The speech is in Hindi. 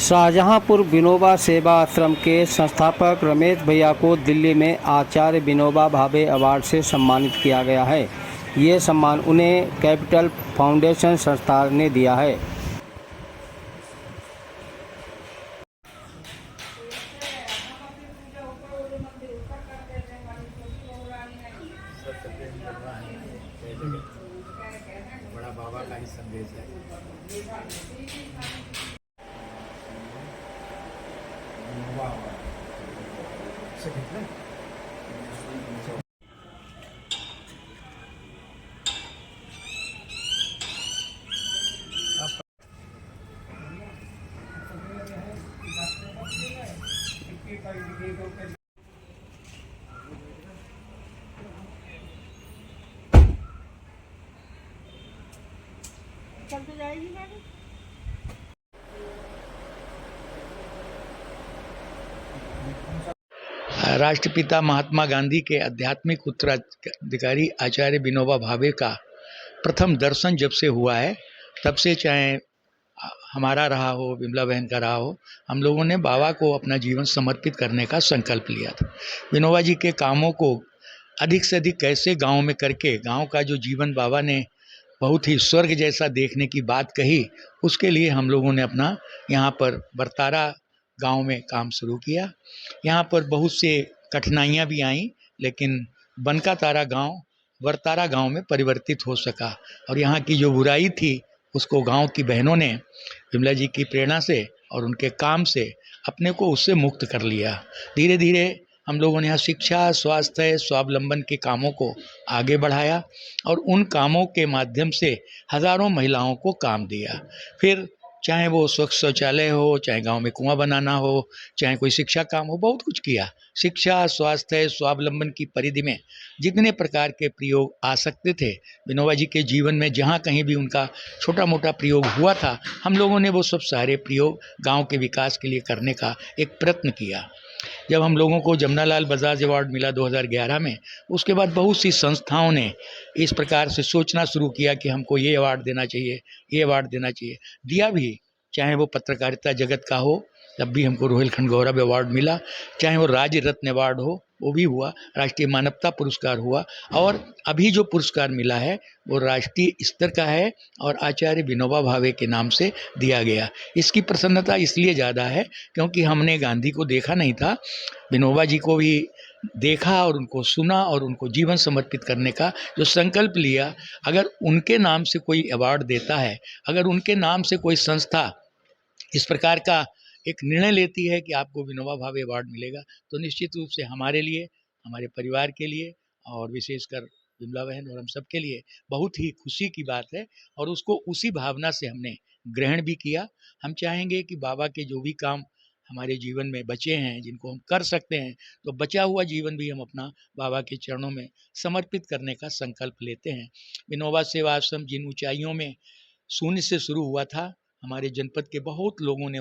शाहजहांपुर विनोबा सेवा आश्रम के संस्थापक रमेश भैया को दिल्ली में आचार्य विनोबा भावे अवार्ड से सम्मानित किया गया है। ये सम्मान उन्हें कैपिटल फाउंडेशन संस्था ने दिया है। बड़ा बाबा का ही संदेश है। चलते जाएगी मैडम। राष्ट्रपिता महात्मा गांधी के आध्यात्मिक उत्तराधिकारी आचार्य विनोबा भावे का प्रथम दर्शन जब से हुआ है, तब से चाहे हमारा रहा हो, विमला बहन का रहा हो, हम लोगों ने बाबा को अपना जीवन समर्पित करने का संकल्प लिया था। विनोबा जी के कामों को अधिक से अधिक कैसे गांव में करके गांव का जो जीवन बाबा ने बहुत ही स्वर्ग जैसा देखने की बात कही, उसके लिए हम लोगों ने अपना यहाँ पर बरतारा गांव में काम शुरू किया। यहाँ पर बहुत से कठिनाइयाँ भी आईं, लेकिन बनका तारा गांव बरतारा गांव में परिवर्तित हो सका और यहाँ की जो बुराई थी उसको गांव की बहनों ने विमला जी की प्रेरणा से और उनके काम से अपने को उससे मुक्त कर लिया। धीरे धीरे हम लोगों ने यहाँ शिक्षा, स्वास्थ्य, स्वावलंबन के कामों को आगे बढ़ाया और उन कामों के माध्यम से हज़ारों महिलाओं को काम दिया। फिर चाहे वो स्वच्छ शौचालय हो, चाहे गांव में कुआं बनाना हो, चाहे कोई शिक्षा काम हो, बहुत कुछ किया। शिक्षा, स्वास्थ्य, स्वावलंबन की परिधि में जितने प्रकार के प्रयोग आ सकते थे, विनोबा जी के जीवन में जहाँ कहीं भी उनका छोटा मोटा प्रयोग हुआ था, हम लोगों ने वो सब सारे प्रयोग गांव के विकास के लिए करने का एक प्रयत्न किया। जब हम लोगों को जमनालाल बजाज अवार्ड मिला 2011 में, उसके बाद बहुत सी संस्थाओं ने इस प्रकार से सोचना शुरू किया कि हमको ये अवार्ड देना चाहिए, ये अवार्ड देना चाहिए। दिया भी, चाहे वो पत्रकारिता जगत का हो, तब भी हमको रोहिलखंड गौरव अवार्ड मिला, चाहे वो राज्य रत्न अवार्ड हो, वो भी हुआ, राष्ट्रीय मानवता पुरस्कार हुआ, और अभी जो पुरस्कार मिला है वो राष्ट्रीय स्तर का है और आचार्य विनोबा भावे के नाम से दिया गया। इसकी प्रसन्नता इसलिए ज़्यादा है क्योंकि हमने गांधी को देखा नहीं था, विनोबा जी को भी देखा और उनको सुना और उनको जीवन समर्पित करने का जो संकल्प लिया। अगर उनके नाम से कोई अवार्ड देता है, अगर उनके नाम से कोई संस्था इस प्रकार का एक निर्णय लेती है कि आपको विनोबा भावे अवार्ड मिलेगा, तो निश्चित रूप से हमारे लिए, हमारे परिवार के लिए और विशेषकर विमला बहन और हम सब के लिए बहुत ही खुशी की बात है और उसको उसी भावना से हमने ग्रहण भी किया। हम चाहेंगे कि बाबा के जो भी काम हमारे जीवन में बचे हैं, जिनको हम कर सकते हैं, तो बचा हुआ जीवन भी हम अपना बाबा के चरणों में समर्पित करने का संकल्प लेते हैं। विनोबा सेवा आश्रम जिन ऊंचाइयों में शून्य से शुरू हुआ था, हमारे जनपद के बहुत लोगों ने